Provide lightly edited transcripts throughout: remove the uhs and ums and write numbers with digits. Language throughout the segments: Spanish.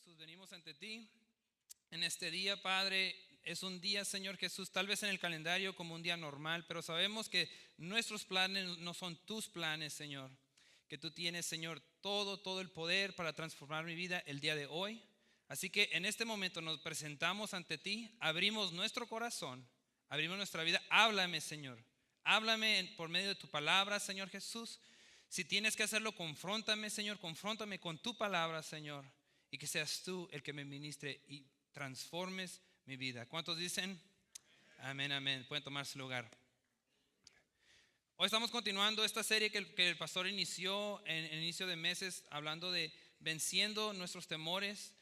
Jesús, venimos ante ti en este día, Padre. Es un día, Señor Jesús, tal vez en el calendario como un día normal, pero sabemos que nuestros planes no son tus planes, Señor. Que tú tienes, Señor, todo el poder para transformar mi vida el día de hoy. Así que en este momento nos presentamos ante ti, abrimos nuestro corazón, abrimos nuestra vida. Háblame, Señor. Háblame por medio de tu palabra, Señor Jesús. Si tienes que hacerlo, confróntame, Señor. Confróntame con tu palabra, Señor. Y que seas tú el que me ministre y transformes mi vida. ¿Cuántos dicen? Amén, amén. Pueden tomar su lugar. Hoy estamos continuando esta serie que el pastor inició en el inicio de meses, hablando de venciendo nuestros temores.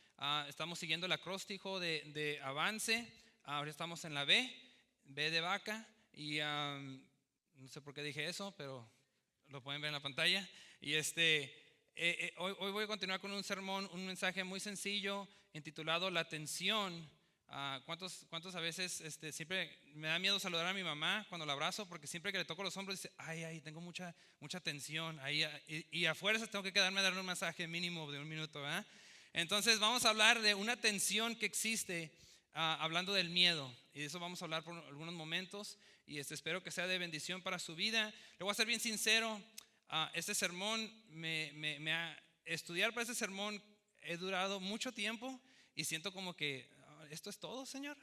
Estamos siguiendo el acróstico de avance. Ahora estamos en la B de vaca. Y no sé por qué dije eso, pero lo pueden ver en la pantalla. Y hoy voy a continuar con un sermón, un mensaje muy sencillo intitulado La tensión. ¿Cuántos a veces siempre me da miedo saludar a mi mamá cuando la abrazo? Porque siempre que le toco los hombros dice, ay, tengo mucha tensión ahí, y a fuerzas tengo que quedarme a darle un masaje mínimo de 1 minuto, ¿verdad? Entonces vamos a hablar de una tensión que existe, hablando del miedo, y de eso vamos a hablar por algunos momentos. Y espero que sea de bendición para su vida. Le voy a ser bien sincero, este sermón estudiar para este sermón he durado mucho tiempo y siento como que esto es todo, Señor.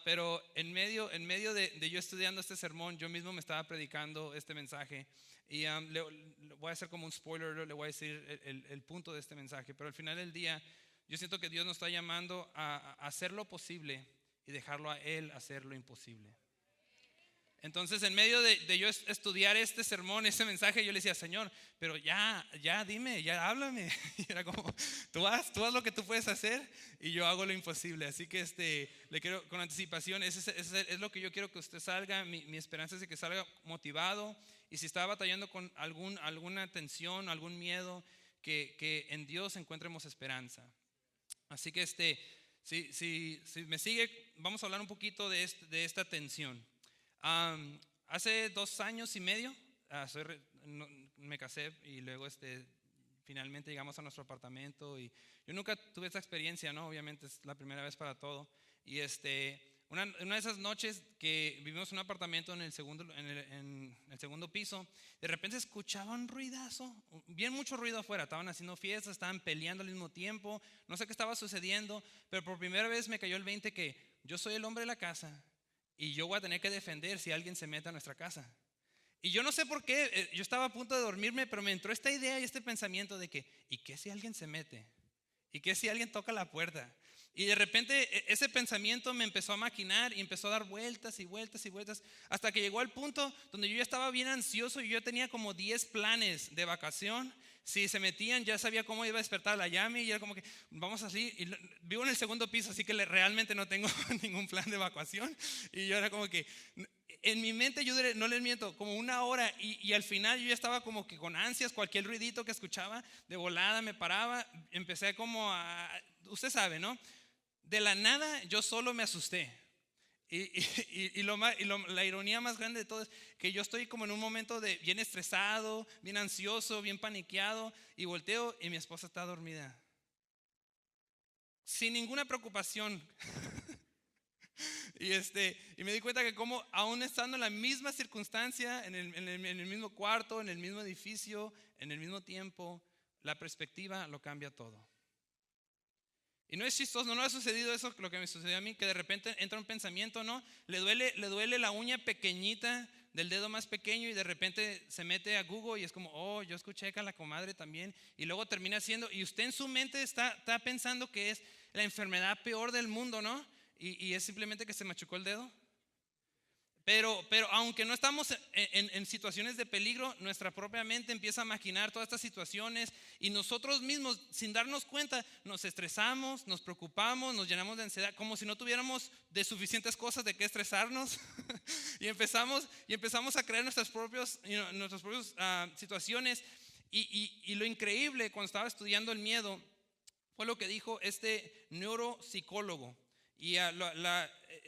Pero en medio de yo estudiando este sermón, yo mismo me estaba predicando este mensaje. Y le voy a hacer como un spoiler, le voy a decir el punto de este mensaje. Pero al final del día, yo siento que Dios nos está llamando a hacer lo posible y dejarlo a Él hacer lo imposible. Entonces, en medio de yo estudiar este sermón, este mensaje, yo le decía, Señor, pero ya dime, ya háblame. Y era como, tú haz lo que tú puedes hacer y yo hago lo imposible. Así que le quiero con anticipación, es lo que yo quiero que usted salga. Mi esperanza es de que salga motivado. Y si está batallando con alguna tensión, algún miedo, que en Dios encontremos esperanza. Así que si me sigue, vamos a hablar un poquito de esta tensión. Hace 2 años y medio me casé y luego finalmente llegamos a nuestro apartamento. Y yo nunca tuve esa experiencia, ¿no? Obviamente es la primera vez para todo. Y una de esas noches que vivimos en un apartamento en el segundo piso, de repente se escuchaba un ruidazo, bien mucho ruido afuera. Estaban haciendo fiestas, estaban peleando al mismo tiempo. No sé qué estaba sucediendo, pero por primera vez me cayó el 20 que yo soy el hombre de la casa y yo voy a tener que defender si alguien se mete a nuestra casa. Y yo no sé por qué, yo estaba a punto de dormirme, pero me entró esta idea y este pensamiento de que, ¿y qué si alguien se mete? ¿Y qué si alguien toca la puerta? Y de repente ese pensamiento me empezó a maquinar y empezó a dar vueltas y vueltas y vueltas, hasta que llegó al punto donde yo ya estaba bien ansioso y yo tenía como 10 planes de vacación. Si se metían, ya sabía cómo iba a despertar la llave y era como que vamos así. Y vivo en el segundo piso, así que realmente no tengo ningún plan de evacuación. Y yo era como que en mi mente, yo no les miento, como 1 hora. Y al final yo ya estaba como que con ansias. Cualquier ruidito que escuchaba, de volada me paraba. Empecé como usted sabe, ¿no? De la nada yo solo me asusté. La ironía más grande de todo es que yo estoy como en un momento de bien estresado, bien ansioso, bien paniqueado, y volteo y mi esposa está dormida, sin ninguna preocupación. Y me di cuenta que como aún estando en la misma circunstancia, en el mismo cuarto, en el mismo edificio, en el mismo tiempo, la perspectiva lo cambia todo. Y no es chistoso, no ha sucedido eso, lo que me sucedió a mí, que de repente entra un pensamiento, ¿no? Le duele la uña pequeñita del dedo más pequeño y de repente se mete a Google y es como, oh, yo escuché que a la comadre también. Y luego termina siendo, y usted en su mente está pensando que es la enfermedad peor del mundo, ¿no? Y es simplemente que se machucó el dedo. Pero aunque no estamos en situaciones de peligro, nuestra propia mente empieza a maquinar todas estas situaciones y nosotros mismos, sin darnos cuenta, nos estresamos, nos preocupamos, nos llenamos de ansiedad, como si no tuviéramos de suficientes cosas de qué estresarnos. y empezamos a crear nuestras propias situaciones. Y lo increíble cuando estaba estudiando el miedo fue lo que dijo este neuropsicólogo. Y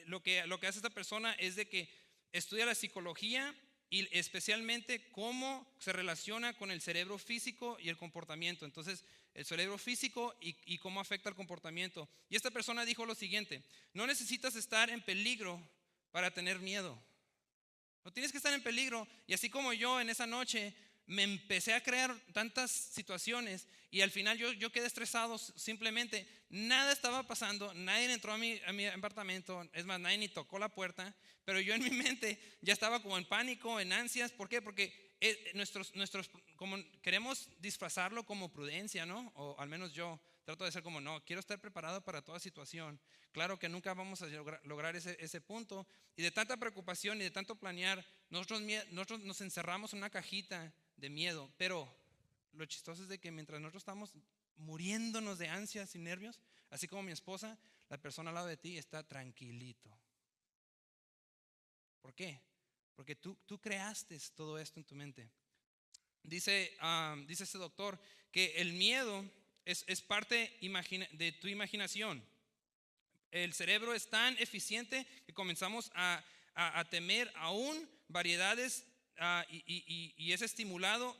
lo que hace esta persona es de que estudia la psicología y especialmente cómo se relaciona con el cerebro físico y el comportamiento. Entonces el cerebro físico y cómo afecta el comportamiento. Y esta persona dijo lo siguiente: no necesitas estar en peligro para tener miedo. No tienes que estar en peligro. Y así como yo en esa noche me empecé a crear tantas situaciones y al final yo quedé estresado simplemente. Nada estaba pasando, nadie entró a mi apartamento, es más, nadie ni tocó la puerta, pero yo en mi mente ya estaba como en pánico, en ansias. ¿Por qué? Porque como queremos disfrazarlo como prudencia, ¿no? O al menos yo trato de ser como, no, quiero estar preparado para toda situación. Claro que nunca vamos a lograr ese punto. Y de tanta preocupación y de tanto planear, nosotros nos encerramos en una cajita de miedo. Pero lo chistoso es de que mientras nosotros estamos muriéndonos de ansias y nervios, así como mi esposa, la persona al lado de ti está tranquilito. ¿Por qué? Porque tú creaste todo esto en tu mente. Dice este doctor que el miedo es parte de tu imaginación. El cerebro es tan eficiente que comenzamos a temer aún variedades y es estimulado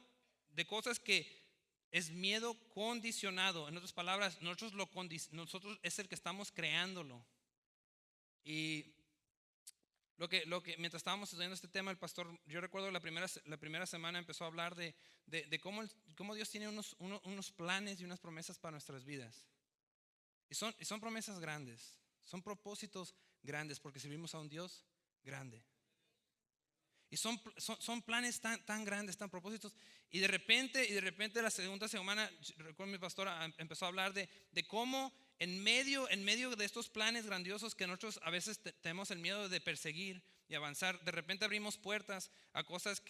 de cosas que es miedo condicionado. En otras palabras, nosotros es el que estamos creándolo. Y mientras estábamos estudiando este tema, el pastor, yo recuerdo la primera semana empezó a hablar de cómo Dios tiene unos planes y unas promesas para nuestras vidas. Y son promesas grandes, son propósitos grandes, porque servimos a un Dios grande. Y son planes tan grandes, tan propósitos. Y de repente la segunda semana, recuerdo mi pastora empezó a hablar de cómo en medio de estos planes grandiosos que nosotros a veces tenemos el miedo de perseguir y avanzar, de repente abrimos puertas a cosas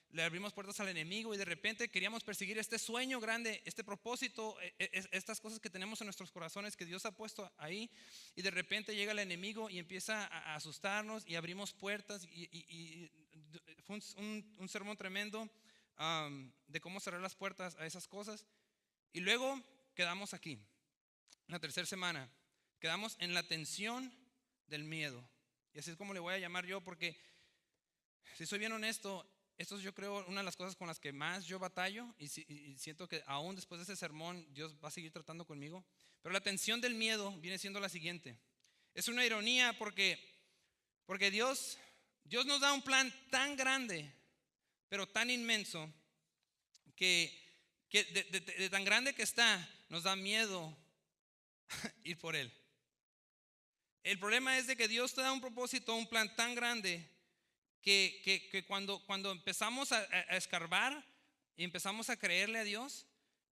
le abrimos puertas al enemigo, y de repente queríamos perseguir este sueño grande, este propósito, estas cosas que tenemos en nuestros corazones que Dios ha puesto ahí, y de repente llega el enemigo y empieza a asustarnos y abrimos puertas y fue un sermón tremendo de cómo cerrar las puertas a esas cosas. Y luego quedamos aquí, la tercera semana, quedamos en la tensión del miedo. Y así es como le voy a llamar yo, porque si soy bien honesto, esto es, yo creo, una de las cosas con las que más yo batallo, y siento que aún después de ese sermón Dios va a seguir tratando conmigo. Pero la tensión del miedo viene siendo la siguiente. Es una ironía porque Dios nos da un plan tan grande, pero tan inmenso, que de tan grande que está, nos da miedo ir por él. El problema es de que Dios te da un propósito, un plan tan grande, que cuando empezamos a escarbar y empezamos a creerle a Dios,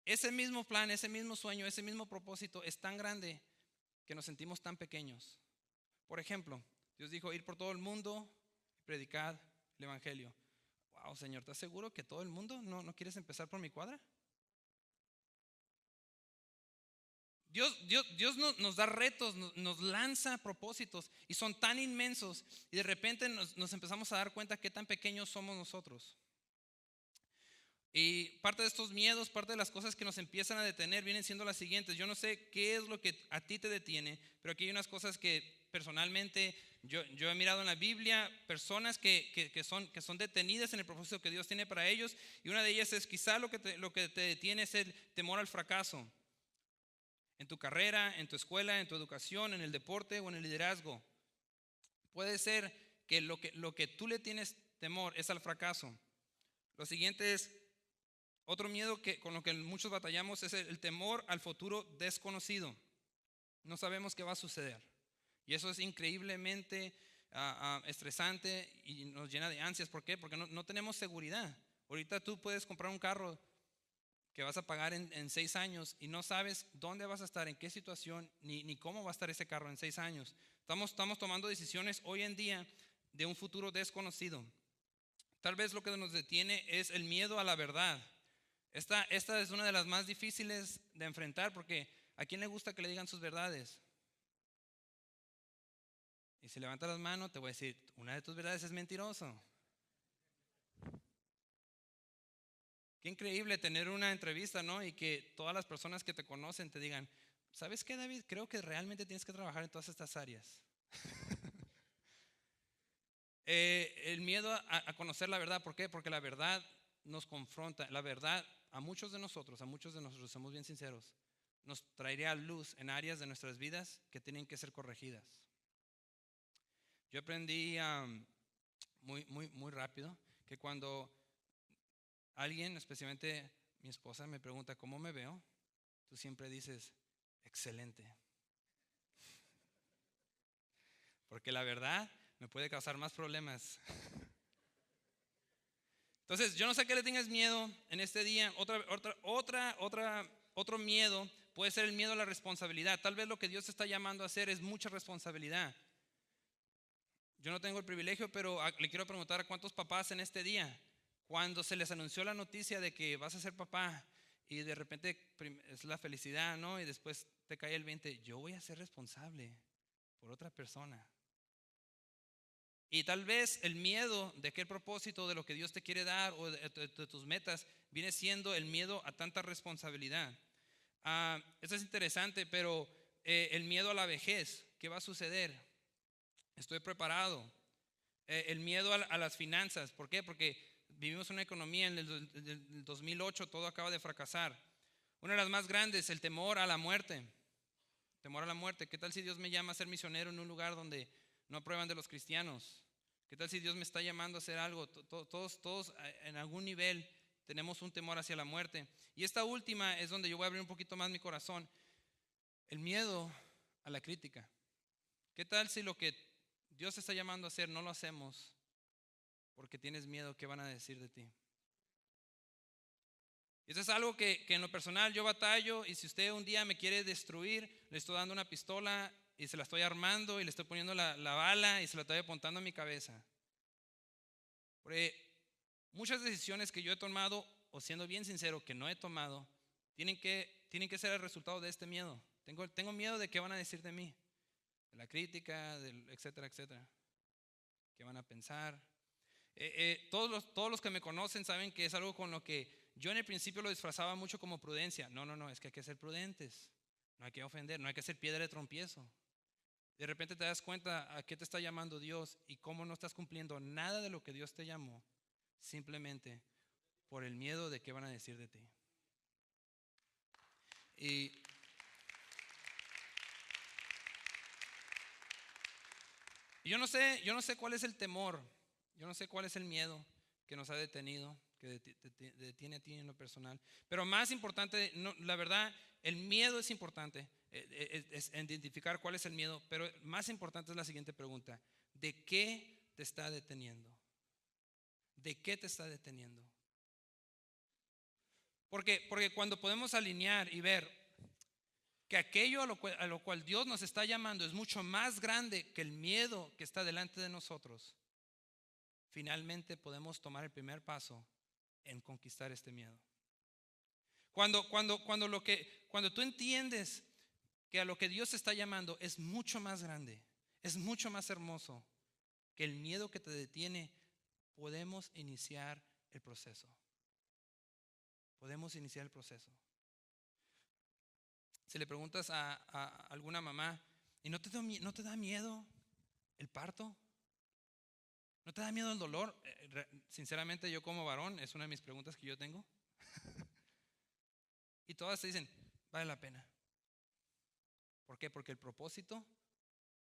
ese mismo plan, ese mismo sueño, ese mismo propósito es tan grande que nos sentimos tan pequeños. Por ejemplo, Dios dijo: ir por todo el mundo y predicar el evangelio. Wow, Señor, ¿estás seguro que todo el mundo? ¿No quieres empezar por mi cuadra? Dios nos da retos, nos lanza propósitos, y son tan inmensos, y de repente nos empezamos a dar cuenta qué tan pequeños somos nosotros. Y parte de estos miedos, parte de las cosas que nos empiezan a detener vienen siendo las siguientes. Yo no sé qué es lo que a ti te detiene, pero aquí hay unas cosas que personalmente yo he mirado en la Biblia, personas que son detenidas en el propósito que Dios tiene para ellos, y una de ellas es quizá lo que te detiene es el temor al fracaso. En tu carrera, en tu escuela, en tu educación, en el deporte o en el liderazgo. Puede ser que lo que tú le tienes temor es al fracaso. Lo siguiente es otro miedo con lo que muchos batallamos, es el temor al futuro desconocido. No sabemos qué va a suceder, y eso es increíblemente estresante y nos llena de ansias. ¿Por qué? Porque no tenemos seguridad. Ahorita tú puedes comprar un carro que vas a pagar en 6 años y no sabes dónde vas a estar, en qué situación, ni cómo va a estar ese carro en 6 años. Estamos tomando decisiones hoy en día de un futuro desconocido. Tal vez lo que nos detiene es el miedo a la verdad. Esta es una de las más difíciles de enfrentar, porque ¿a quién le gusta que le digan sus verdades? Y si levantas las manos, te voy a decir: una de tus verdades es mentiroso. Qué increíble tener una entrevista, ¿no? Y que todas las personas que te conocen te digan: ¿sabes qué, David? Creo que realmente tienes que trabajar en todas estas áreas. El miedo a conocer la verdad. ¿Por qué? Porque la verdad nos confronta. La verdad a muchos de nosotros, somos bien sinceros, nos traería luz en áreas de nuestras vidas que tienen que ser corregidas. Yo aprendí muy rápido que cuando alguien, especialmente mi esposa, me pregunta cómo me veo, tú siempre dices, excelente. Porque la verdad me puede causar más problemas. Entonces, yo no sé qué le tengas miedo en este día. Otro miedo puede ser el miedo a la responsabilidad. Tal vez lo que Dios te está llamando a hacer es mucha responsabilidad. Yo no tengo el privilegio, pero le quiero preguntar a cuántos papás en este día, cuando se les anunció la noticia de que vas a ser papá y de repente es la felicidad, ¿no? Y después te cae el 20, yo voy a ser responsable por otra persona. Y tal vez el miedo de aquel propósito, de lo que Dios te quiere dar o de tus metas, viene siendo el miedo a tanta responsabilidad. Esto es interesante, pero el miedo a la vejez, ¿qué va a suceder? Estoy preparado. El miedo a las finanzas, ¿por qué? Porque vivimos una economía en el 2008, todo acaba de fracasar. Una de las más grandes, el temor a la muerte. Temor a la muerte. ¿Qué tal si Dios me llama a ser misionero en un lugar donde no aprueban de los cristianos? ¿Qué tal si Dios me está llamando a hacer algo? Todos en algún nivel tenemos un temor hacia la muerte. Y esta última es donde yo voy a abrir un poquito más mi corazón. El miedo a la crítica. ¿Qué tal si lo que Dios te está llamando a hacer no lo hacemos porque tienes miedo que van a decir de ti? Eso es algo que en lo personal yo batallo, y si usted un día me quiere destruir, le estoy dando una pistola y se la estoy armando y le estoy poniendo la bala y se la estoy apuntando a mi cabeza. Porque muchas decisiones que yo he tomado, o siendo bien sincero, que no he tomado, tienen que ser el resultado de este miedo. Tengo miedo de qué van a decir de mí, de la crítica, etcétera, etcétera. ¿Qué van a pensar? Todos los que me conocen saben que es algo con lo que yo en el principio lo disfrazaba mucho como prudencia. No, es que hay que ser prudentes. No hay que ofender, no hay que ser piedra de tropiezo. De repente te das cuenta a qué te está llamando Dios y cómo no estás cumpliendo nada de lo que Dios te llamó, simplemente por el miedo de qué van a decir de ti. Y yo no sé cuál es el temor, yo no sé cuál es el miedo que nos ha detenido, que detiene a ti en lo personal. Pero más importante, la verdad, el miedo es importante, es identificar cuál es el miedo, pero más importante es la siguiente pregunta: ¿de qué te está deteniendo? ¿De qué te está deteniendo? Porque cuando podemos alinear y ver que aquello a lo cual Dios nos está llamando es mucho más grande que el miedo que está delante de nosotros, finalmente podemos tomar el primer paso en conquistar este miedo. Cuando tú entiendes que a lo que Dios te está llamando es mucho más grande, es mucho más hermoso que el miedo que te detiene, podemos iniciar el proceso. Podemos iniciar el proceso. Si le preguntas a alguna mamá, ¿y no te da miedo el parto? ¿No te da miedo el dolor? Sinceramente, yo como varón, es una de mis preguntas que yo tengo. Y todas te dicen, vale la pena. ¿Por qué? Porque el propósito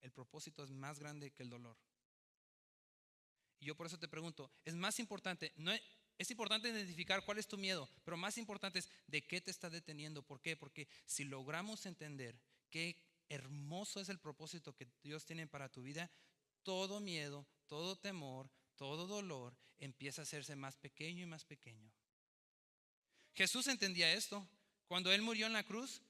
es más grande que el dolor. Y yo por eso te pregunto, es más importante, es importante identificar cuál es tu miedo, pero más importante es de qué te está deteniendo. ¿Por qué? Porque si logramos entender qué hermoso es el propósito que Dios tiene para tu vida, todo miedo, todo temor, todo dolor empieza a hacerse más pequeño y más pequeño. Jesús entendía esto. Cuando Él murió en la cruz,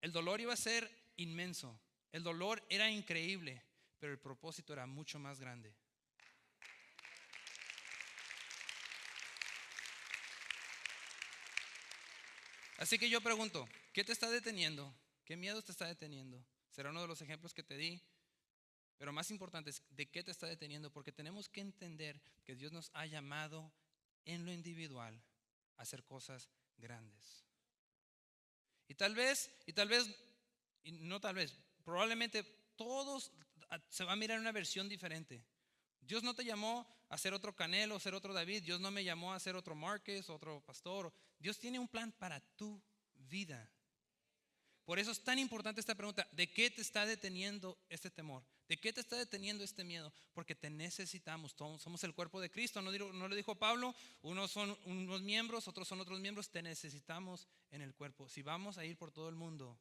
el dolor iba a ser inmenso, el dolor era increíble, pero el propósito era mucho más grande. Así que yo pregunto, ¿qué te está deteniendo? ¿Qué miedo te está deteniendo? Será uno de los ejemplos que te di. Pero más importante es de qué te está deteniendo, porque tenemos que entender que Dios nos ha llamado en lo individual a hacer cosas grandes. Probablemente todos se va a mirar una versión diferente. Dios no te llamó a ser otro Canelo, ser otro David. Dios no me llamó a ser otro Márquez, otro pastor. Dios tiene un plan para tu vida. Por eso es tan importante esta pregunta: ¿de qué te está deteniendo este temor? ¿De qué te está deteniendo este miedo? Porque te necesitamos. Todos somos el cuerpo de Cristo. ¿No le dijo Pablo? Unos son unos miembros, otros son otros miembros. Te necesitamos en el cuerpo. Si vamos a ir por todo el mundo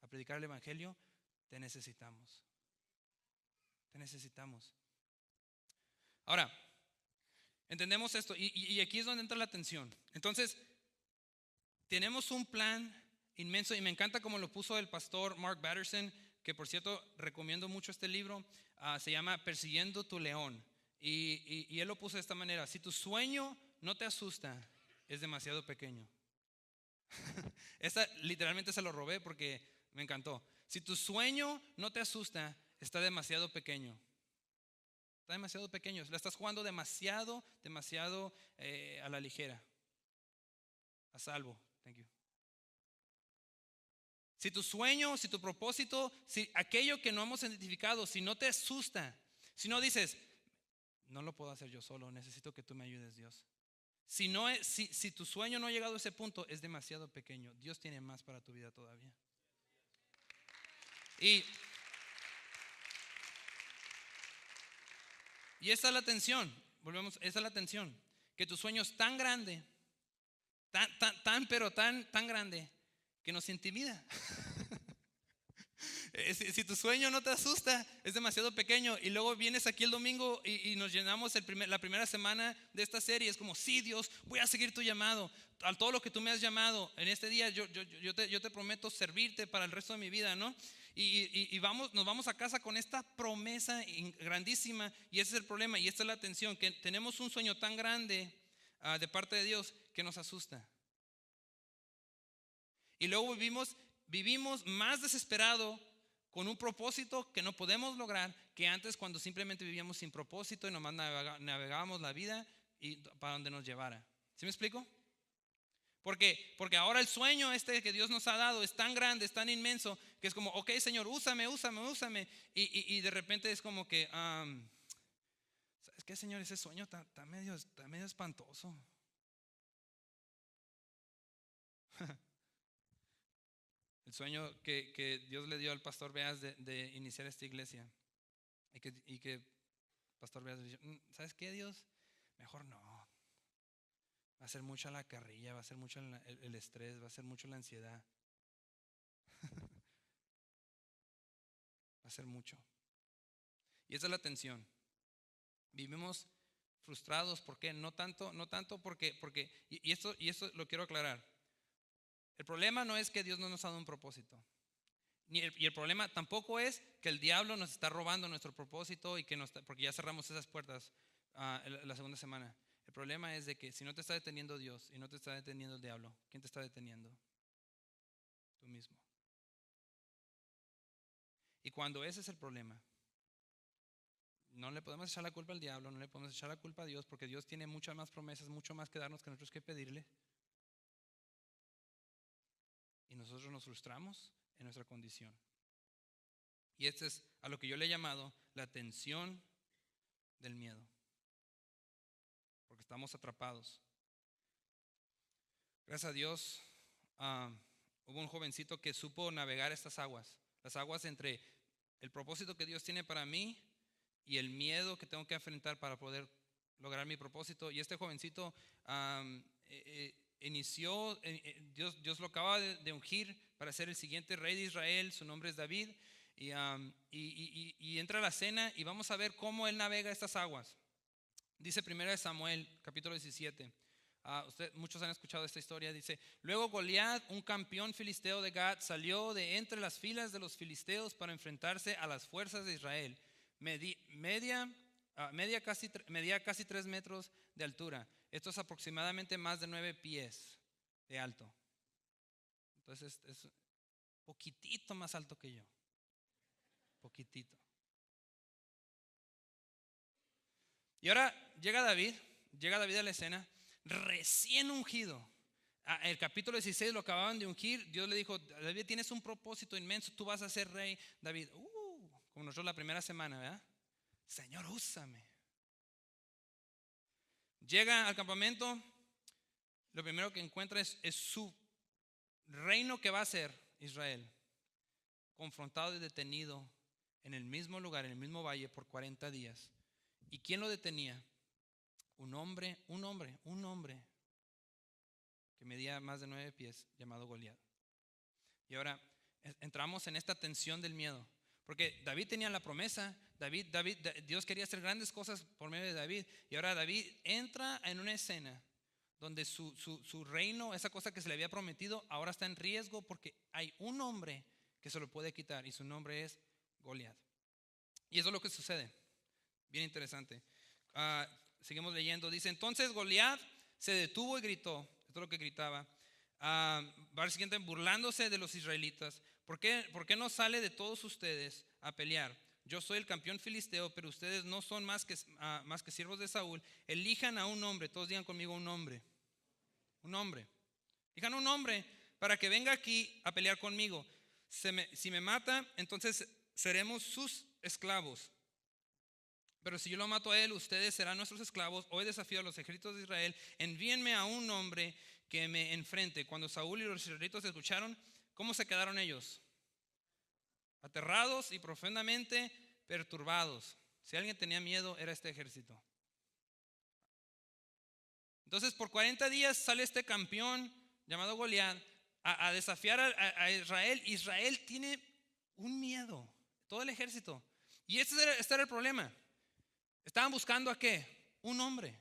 a predicar el evangelio, te necesitamos. Te necesitamos. Ahora, entendemos esto y aquí es donde entra la tensión. Entonces, tenemos un plan inmenso y me encanta como lo puso el pastor Mark Batterson, que por cierto recomiendo mucho este libro. Se llama Persiguiendo tu León y él lo puso de esta manera: si tu sueño no te asusta, es demasiado pequeño. Esta literalmente se lo robé porque me encantó. Si tu sueño no te asusta, está demasiado pequeño. Está demasiado pequeño. La estás jugando demasiado a la ligera. A salvo. Thank you. Si tu sueño, si tu propósito, si aquello que no hemos identificado, si no te asusta, si no dices, no lo puedo hacer yo solo, necesito que tú me ayudes, Dios. Si tu sueño no ha llegado a ese punto, es demasiado pequeño. Dios tiene más para tu vida todavía. Y esta es la tensión. Volvemos, esa es la tensión. Que tu sueño es tan grande, tan grande, que nos intimida. Si tu sueño no te asusta, es demasiado pequeño. Y luego vienes aquí el domingo y nos llenamos la primera semana de esta serie. Es como, sí, Dios, voy a seguir tu llamado. A todo lo que tú me has llamado en este día, yo te prometo servirte para el resto de mi vida, ¿no? Y nos vamos a casa con esta promesa grandísima. Y ese es el problema y esta es la tensión, que tenemos un sueño tan grande de parte de Dios que nos asusta. Y luego vivimos más desesperado con un propósito que no podemos lograr que antes, cuando simplemente vivíamos sin propósito y nomás navegábamos la vida y para donde nos llevara. ¿Sí me explico? Porque ahora el sueño que Dios nos ha dado es tan grande, es tan inmenso, que es como, ok, Señor, úsame. Y de repente es como que, ¿sabes qué, Señor? Ese sueño está medio espantoso. El sueño que Dios le dio al pastor Beas de iniciar esta iglesia. Y que pastor Beas le dijo, ¿sabes qué, Dios? Mejor no. Va a ser mucha la carrilla, va a ser mucho el estrés, va a ser mucho la ansiedad. Va a ser mucho. Y esa es la tensión. Vivimos frustrados. ¿Por qué? No tanto porque y esto lo quiero aclarar. El problema no es que Dios no nos ha dado un propósito. Y el problema tampoco es que el diablo nos está robando nuestro propósito porque ya cerramos esas puertas la segunda semana. El problema es de que si no te está deteniendo Dios y no te está deteniendo el diablo, ¿quién te está deteniendo? Tú mismo. Y cuando ese es el problema, no le podemos echar la culpa al diablo, no le podemos echar la culpa a Dios, porque Dios tiene muchas más promesas, mucho más que darnos que nosotros que pedirle. Y nosotros nos frustramos en nuestra condición. Y este es a lo que yo le he llamado la tensión del miedo. Porque estamos atrapados. Gracias a Dios, hubo un jovencito que supo navegar estas aguas. Las aguas entre el propósito que Dios tiene para mí y el miedo que tengo que enfrentar para poder lograr mi propósito. Y este jovencito inició, Dios lo acaba de ungir para ser el siguiente rey de Israel. Su nombre es David. Y entra a la cena y vamos a ver cómo él navega estas aguas. Dice 1 Samuel capítulo 17. Muchos han escuchado esta historia. Dice: luego Goliat, un campeón filisteo de Gat, salió de entre las filas de los filisteos para enfrentarse a las fuerzas de Israel. Medía casi 3 metros de altura. Esto es aproximadamente más de 9 pies de alto. Entonces es poquitito más alto que yo. Poquitito. Y ahora llega David a la escena, recién ungido. El capítulo 16 lo acababan de ungir. Dios le dijo: David, tienes un propósito inmenso, tú vas a ser rey. David, como nosotros la primera semana, ¿verdad? Señor, úsame. Llega al campamento, lo primero que encuentra es su reino que va a ser Israel, confrontado y detenido en el mismo lugar, en el mismo valle por 40 días. ¿Y quién lo detenía? Un hombre que medía más de 9 pies, llamado Goliat. Y ahora entramos en esta tensión del miedo, porque David tenía la promesa, Dios quería hacer grandes cosas por medio de David, y ahora David entra en una escena donde su reino, esa cosa que se le había prometido, ahora está en riesgo porque hay un hombre que se lo puede quitar, y su nombre es Goliat. Y eso es lo que sucede. Bien interesante. Seguimos leyendo. Dice, entonces Goliat se detuvo y gritó. Esto es lo que gritaba. Va siguiente, burlándose de los israelitas. ¿Por qué no sale de todos ustedes a pelear? Yo soy el campeón filisteo, pero ustedes no son más que siervos de Saúl. Elijan a un hombre. Todos digan conmigo un hombre. Un hombre. Elijan un hombre para que venga aquí a pelear conmigo. Si me mata, entonces seremos sus esclavos. Pero si yo lo mato a él, ustedes serán nuestros esclavos. Hoy desafío a los ejércitos de Israel. Envíenme a un hombre que me enfrente. Cuando Saúl y los israelitas escucharon, ¿cómo se quedaron ellos? Aterrados y profundamente perturbados. Si alguien tenía miedo, era este ejército. Entonces por 40 días sale este campeón llamado Goliat a desafiar a Israel. Israel tiene un miedo, todo el ejército. Y este era el problema. Estaban buscando ¿a qué? Un hombre.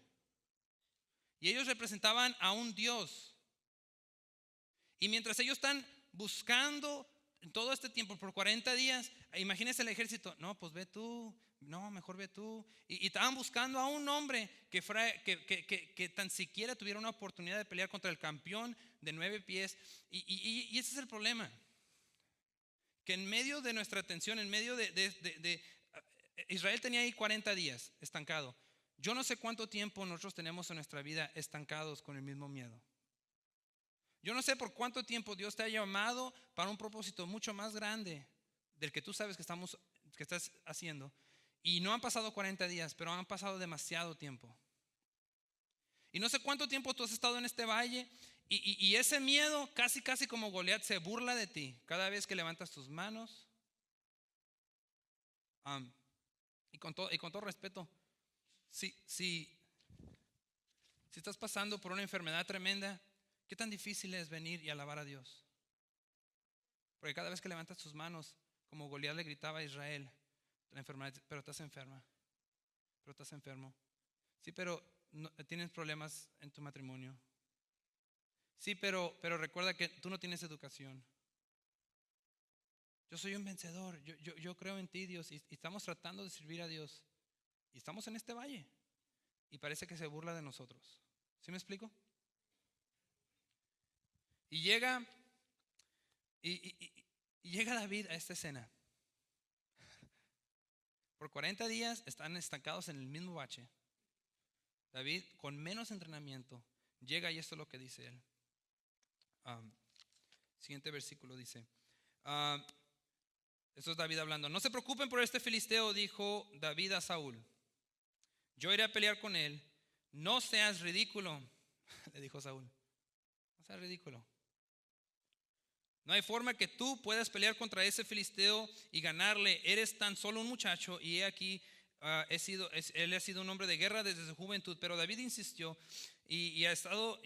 Y ellos representaban a un Dios. Y mientras ellos están buscando todo este tiempo por 40 días, imagínense el ejército. No, pues ve tú. No, mejor ve tú. Y estaban buscando a un hombre que tan siquiera tuviera una oportunidad de pelear contra el campeón de 9 pies. Y ese es el problema. Que en medio de nuestra atención, en medio de Israel tenía ahí 40 días estancado. Yo no sé cuánto tiempo nosotros tenemos en nuestra vida estancados con el mismo miedo. Yo no sé por cuánto tiempo Dios te ha llamado para un propósito mucho más grande del que tú sabes que estás haciendo. Y no han pasado 40 días, pero han pasado demasiado tiempo. Y no sé cuánto tiempo tú has estado en este valle y ese miedo casi como Goliat se burla de ti cada vez que levantas tus manos. Y con todo respeto, si estás pasando por una enfermedad tremenda, ¿qué tan difícil es venir y alabar a Dios? Porque cada vez que levantas tus manos, como Goliat le gritaba a Israel, la enfermedad, pero estás enfermo. Sí, pero tienes problemas en tu matrimonio. Sí, pero recuerda que tú no tienes educación. Yo soy un vencedor, yo creo en ti, Dios, y estamos tratando de servir a Dios. Y estamos en este valle. Y parece que se burla de nosotros. ¿Sí me explico? Y llega David a esta escena. Por 40 días están estancados en el mismo bache. David, con menos entrenamiento, llega y esto es lo que dice él. Siguiente versículo dice. Esto es David hablando. No se preocupen por este filisteo, dijo David a Saúl. Yo iré a pelear con él. No seas ridículo, le dijo Saúl. No seas ridículo. No hay forma que tú puedas pelear contra ese filisteo y ganarle. Eres tan solo un muchacho y he aquí, él ha sido un hombre de guerra desde su juventud. Pero David insistió y ha estado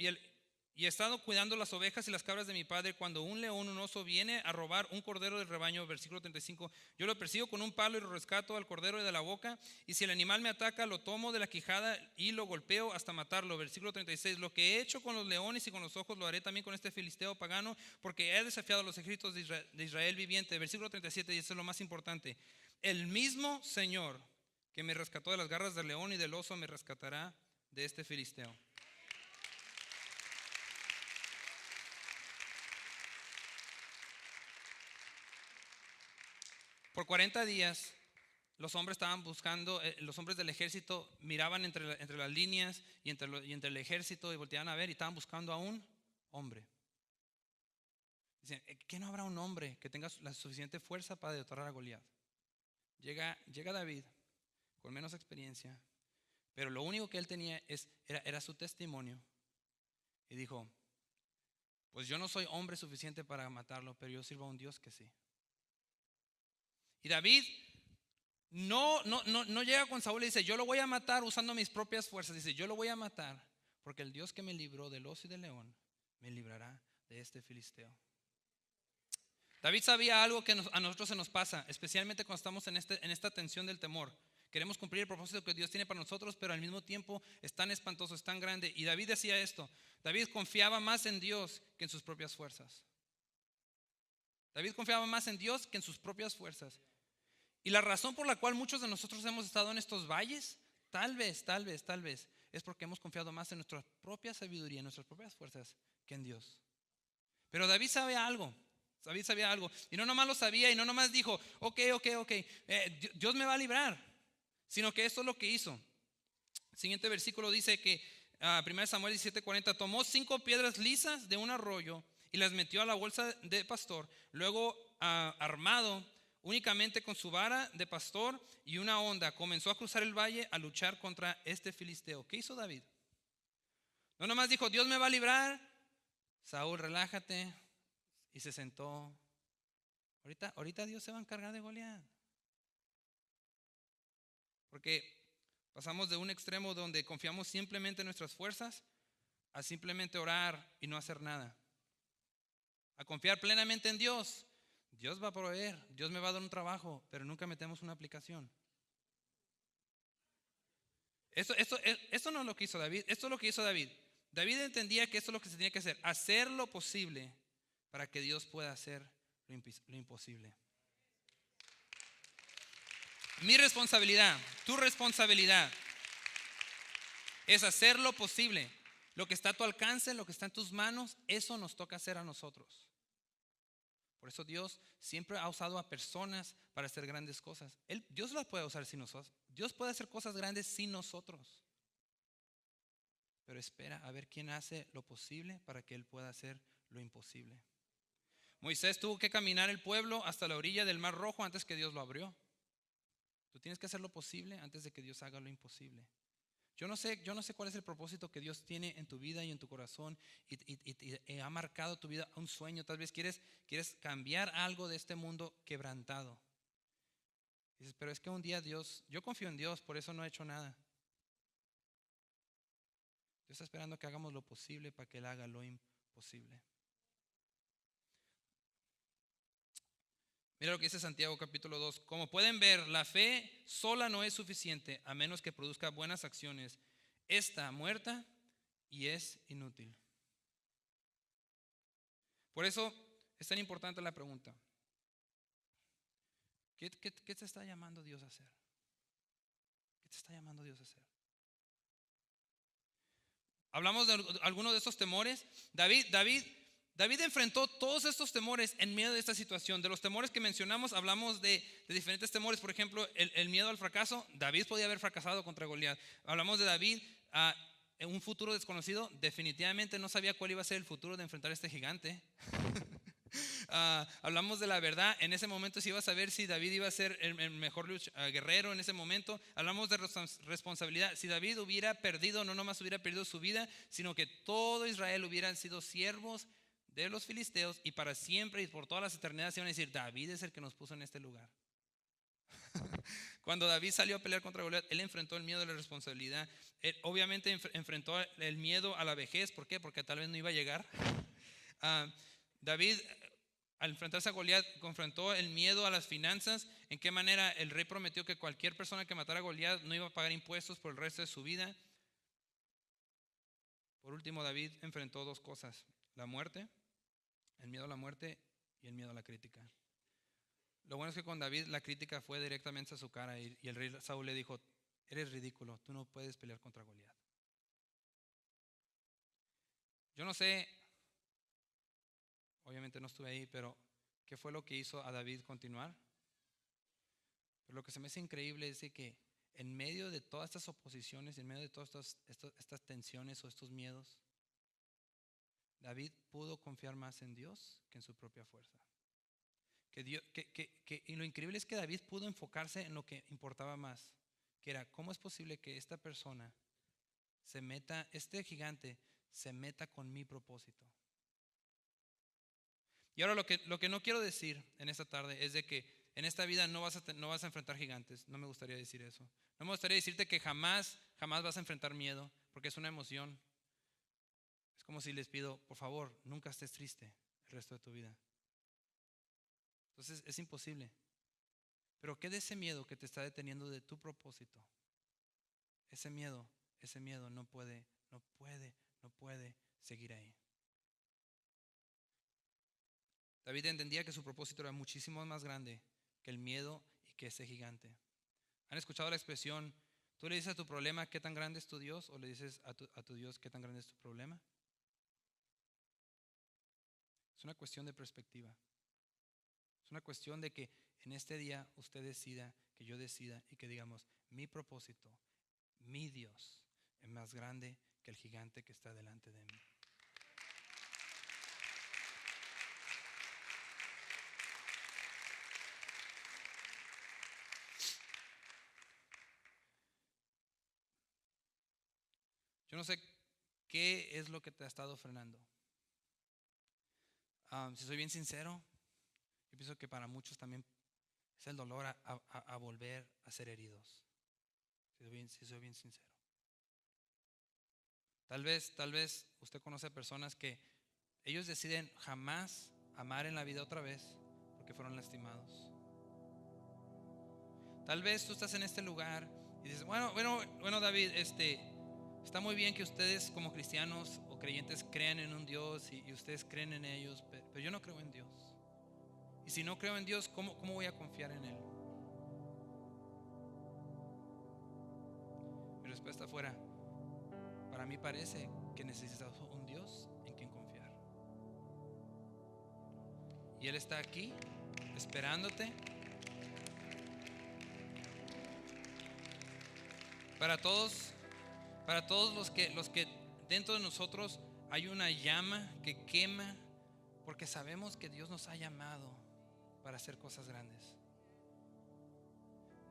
cuidando las ovejas y las cabras de mi padre. Cuando un león, un oso viene a robar un cordero del rebaño, versículo 35, yo lo persigo con un palo y lo rescato al cordero de la boca. Y si el animal me ataca, lo tomo de la quijada y lo golpeo hasta matarlo. Versículo 36, lo que he hecho con los leones y con los ojos lo haré también con este filisteo pagano, porque he desafiado a los ejércitos de Israel viviente. Versículo 37, y eso es lo más importante. El mismo Señor que me rescató de las garras del león y del oso me rescatará de este filisteo. Por 40 días los hombres estaban buscando, los hombres del ejército miraban entre las líneas y entre el ejército y volteaban a ver y estaban buscando a un hombre. Dicen, ¿qué no habrá un hombre que tenga la suficiente fuerza para derrotar a Goliat? Llega David con menos experiencia, Pero lo único que él tenía era su testimonio. Y dijo, pues yo no soy hombre suficiente para matarlo, pero yo sirvo a un Dios que sí. Y David no llega con Saúl y dice, yo lo voy a matar usando mis propias fuerzas. Dice, yo lo voy a matar porque el Dios que me libró del oso y del león me librará de este filisteo. David sabía algo que a nosotros se nos pasa, especialmente cuando estamos en esta tensión del temor. Queremos cumplir el propósito que Dios tiene para nosotros, pero al mismo tiempo es tan espantoso, es tan grande. Y David decía esto, David confiaba más en Dios que en sus propias fuerzas. David confiaba más en Dios que en sus propias fuerzas. Y la razón por la cual muchos de nosotros hemos estado en estos valles, tal vez, es porque hemos confiado más en nuestra propia sabiduría, en nuestras propias fuerzas, que en Dios. Pero David sabía algo. Y no nomás lo sabía y no nomás dijo, ok, Dios me va a librar, sino que esto es lo que hizo. El siguiente versículo dice que 1 Samuel 17:40, tomó 5 piedras lisas de un arroyo y las metió a la bolsa de pastor. Luego, armado únicamente con su vara de pastor y una honda, comenzó a cruzar el valle a luchar contra este filisteo. ¿Qué hizo David? No nomás dijo, Dios me va a librar. Saúl, relájate. Y se sentó. Ahorita Dios se va a encargar de Goliat. Porque pasamos de un extremo donde confiamos simplemente en nuestras fuerzas a simplemente orar y no hacer nada. A confiar plenamente en Dios. Dios va a proveer, Dios me va a dar un trabajo, pero nunca metemos una aplicación. Esto no es lo que hizo David, esto es lo que hizo David. David entendía que esto es lo que se tenía que hacer, hacer lo posible para que Dios pueda hacer lo imposible. Mi responsabilidad, tu responsabilidad es hacer lo posible. Lo que está a tu alcance, lo que está en tus manos, eso nos toca hacer a nosotros. Por eso Dios siempre ha usado a personas para hacer grandes cosas. Dios las puede usar sin nosotros. Dios puede hacer cosas grandes sin nosotros. Pero espera a ver quién hace lo posible para que Él pueda hacer lo imposible. Moisés tuvo que caminar el pueblo hasta la orilla del Mar Rojo antes que Dios lo abrió. Tú tienes que hacer lo posible antes de que Dios haga lo imposible. Yo no sé cuál es el propósito que Dios tiene en tu vida y en tu corazón y ha marcado tu vida un sueño. Tal vez quieres cambiar algo de este mundo quebrantado. Dices, pero es que un día yo confío en Dios, por eso no he hecho nada. Dios está esperando que hagamos lo posible para que Él haga lo imposible. Mira lo que dice Santiago capítulo 2. Como pueden ver, la fe sola no es suficiente a menos que produzca buenas acciones. Está muerta y es inútil. Por eso es tan importante la pregunta. ¿Qué te está llamando Dios a hacer? ¿Qué te está llamando Dios a hacer? Hablamos de algunos de estos temores. David enfrentó todos estos temores en medio de esta situación. De los temores que mencionamos, hablamos de diferentes temores. Por ejemplo, el miedo al fracaso. David podía haber fracasado contra Goliat. Hablamos de David en un futuro desconocido. Definitivamente no sabía cuál iba a ser el futuro de enfrentar a este gigante. Hablamos de la verdad. En ese momento se iba a saber si David iba a ser el mejor guerrero en ese momento. Hablamos de responsabilidad. Si David hubiera perdido, no nomás hubiera perdido su vida, sino que todo Israel hubieran sido siervos de los filisteos y para siempre y por todas las eternidades se iban a decir, David es el que nos puso en este lugar. Cuando David salió a pelear contra Goliat, él enfrentó el miedo a la responsabilidad. Él obviamente enfrentó el miedo a la vejez. ¿Por qué? Porque tal vez no iba a llegar. David, al enfrentarse a Goliat, confrontó el miedo a las finanzas. ¿En qué manera? El rey prometió que cualquier persona que matara a Goliat no iba a pagar impuestos por el resto de su vida. Por último, David enfrentó 2 cosas: la muerte, el miedo a la muerte y el miedo a la crítica. Lo bueno es que con David la crítica fue directamente a su cara y el rey Saúl le dijo, eres ridículo, tú no puedes pelear contra Goliat. Yo no sé, obviamente no estuve ahí, pero ¿qué fue lo que hizo a David continuar? Pero lo que se me hace increíble es que en medio de todas estas oposiciones, en medio de todas estas tensiones o estos miedos, David pudo confiar más en Dios que en su propia fuerza. Y lo increíble es que David pudo enfocarse en lo que importaba más, que era, ¿cómo es posible que esta persona se meta, este gigante se meta con mi propósito? Y ahora lo que no quiero decir en esta tarde es de que en esta vida no vas a enfrentar gigantes. No me gustaría decir eso. No me gustaría decirte que jamás vas a enfrentar miedo, porque es una emoción. Es como si les pido, por favor, nunca estés triste el resto de tu vida. Entonces es imposible. Pero ¿qué de ese miedo que te está deteniendo de tu propósito? Ese miedo no puede seguir ahí. David entendía que su propósito era muchísimo más grande que el miedo y que ese gigante. ¿Han escuchado la expresión, tú le dices a tu problema qué tan grande es tu Dios, o le dices a tu Dios qué tan grande es tu problema? Es una cuestión de perspectiva. Es una cuestión de que en este día usted decida, que yo decida y que digamos, mi propósito, mi Dios es más grande que el gigante que está delante de mí. Yo no sé qué es lo que te ha estado frenando. Si soy bien sincero, yo pienso que para muchos también es el dolor a volver a ser heridos. Si soy bien sincero. Tal vez usted conoce a personas que ellos deciden jamás amar en la vida otra vez porque fueron lastimados. Tal vez tú estás en este lugar y dices, bueno, David, está muy bien que ustedes como cristianos o creyentes crean en un Dios y ustedes creen en ellos, pero yo no creo en Dios. Y si no creo en Dios, ¿cómo voy a confiar en Él? Mi respuesta fuera, para mí parece que necesitas un Dios en quien confiar. Y Él está aquí esperándote. Para todos los que dentro de nosotros hay una llama que quema, porque sabemos que Dios nos ha llamado para hacer cosas grandes.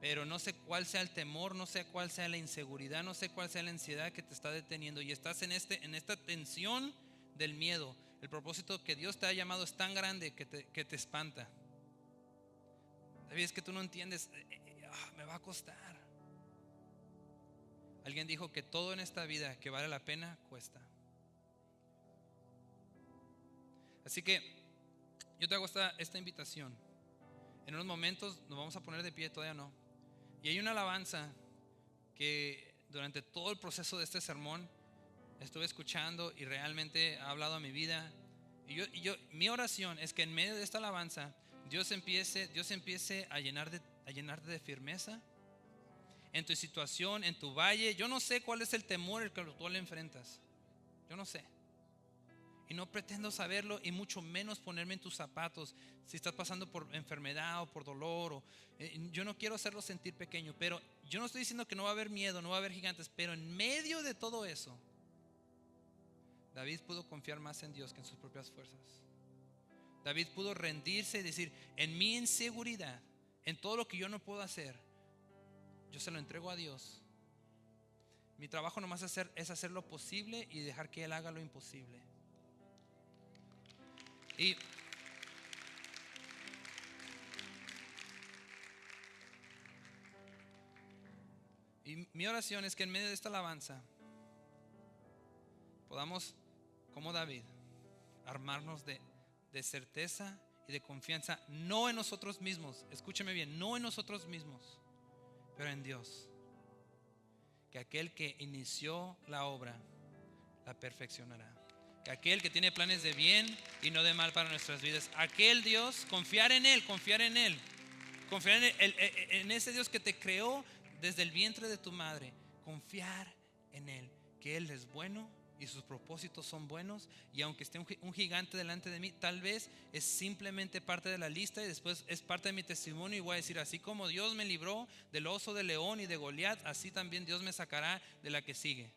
Pero no sé cuál sea el temor, no sé cuál sea la inseguridad, no sé cuál sea la ansiedad que te está deteniendo y estás en esta tensión del miedo. El propósito que Dios te ha llamado es tan grande que te espanta. Es que tú no entiendes, me va a costar. Alguien dijo que todo en esta vida que vale la pena cuesta. Así que yo te hago esta invitación. En unos momentos nos vamos a poner de pie, todavía no. Y hay una alabanza que durante todo el proceso de este sermón estuve escuchando y realmente ha hablado a mi vida. Mi oración es que en medio de esta alabanza Dios empiece a llenarte de firmeza en tu situación, en tu valle. Yo no sé cuál es el temor el que tú le enfrentas. Yo no sé. Y no pretendo saberlo y mucho menos ponerme en tus zapatos si estás pasando por enfermedad o por dolor. Yo no quiero hacerlo sentir pequeño, pero yo no estoy diciendo que no va a haber miedo, no va a haber gigantes. Pero en medio de todo eso, David pudo confiar más en Dios que en sus propias fuerzas. David pudo rendirse y decir, en mi inseguridad, en todo lo que yo no puedo hacer, yo se lo entrego a Dios. Mi trabajo nomás es hacer lo posible y dejar que Él haga lo imposible. Y mi oración es que en medio de esta alabanza podamos, como David, armarnos de certeza y de confianza, no en nosotros mismos, escúcheme bien, no en nosotros mismos, pero en Dios. Que aquel que inició la obra la perfeccionará. Que aquel que tiene planes de bien y no de mal para nuestras vidas, aquel Dios, confiar en Él, confiar en ese Dios que te creó desde el vientre de tu madre, confiar en Él, que Él es bueno y sus propósitos son buenos. Y aunque esté un gigante delante de mí, tal vez es simplemente parte de la lista y después es parte de mi testimonio. Y voy a decir, así como Dios me libró del oso de león y de Goliat, así también Dios me sacará de la que sigue.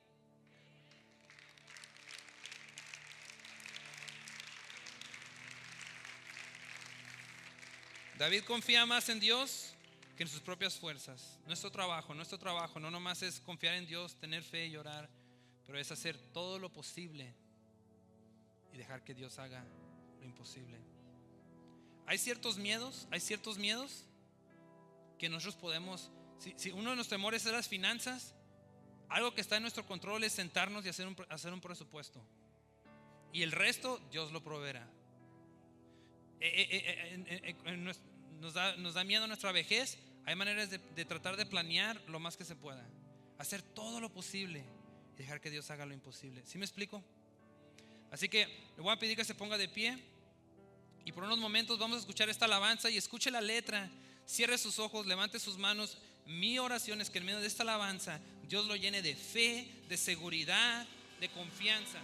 David confía más en Dios que en sus propias fuerzas. Nuestro trabajo no nomás es confiar en Dios, tener fe y orar, pero es hacer todo lo posible y dejar que Dios haga lo imposible. Hay ciertos miedos que nosotros podemos, si uno de los temores es las finanzas, algo que está en nuestro control es sentarnos y hacer un presupuesto, y el resto Dios lo proveerá. Nos da miedo nuestra vejez. Hay maneras de tratar de planear lo más que se pueda, hacer todo lo posible y dejar que Dios haga lo imposible. ¿Sí me explico? Así que le voy a pedir que se ponga de pie y por unos momentos vamos a escuchar esta alabanza y escuche la letra. Cierre sus ojos, levante sus manos. Mi oración es que en medio de esta alabanza Dios lo llene de fe, de seguridad, de confianza.